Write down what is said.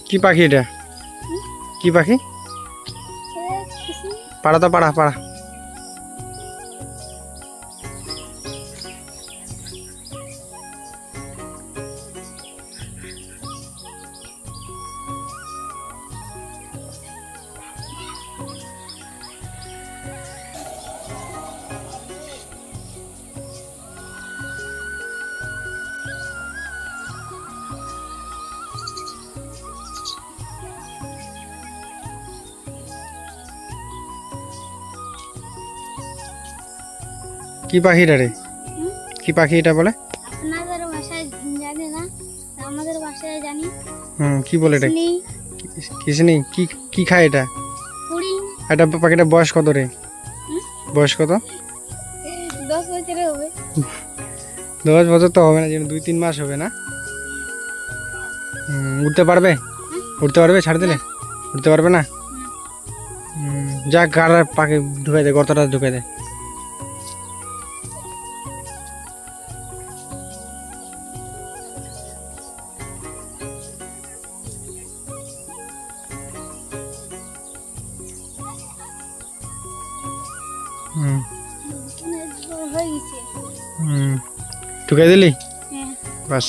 কি পাখি এটা? কি পাখি? পাড়া তো পাড়া পাড়া। কি পাখি এটা রে? কি পাখি এটা বলে? আপনাদের ভাষায় জানি না, আমাদের ভাষায় জানি। কি বলে এটা? কিসনি। কিসনি? কি কি খায় এটা? পুরি। এটা পাখিটা বয়স কত রে? বয়স কত? 10 বছরের হবে। 10 বছর তো হবে না, যেন 2-3 মাস হবে না? উঠতে পারবে? উঠতে পারবে ছাড় দিলে? উঠতে পারবে না? যা গাড় পাখি ঢুকাই দেয়, গর্তটা ঢুকাই দেয়। হয়ে গেছে। ঢুকাই দিলি? হ্যাঁ। বাস।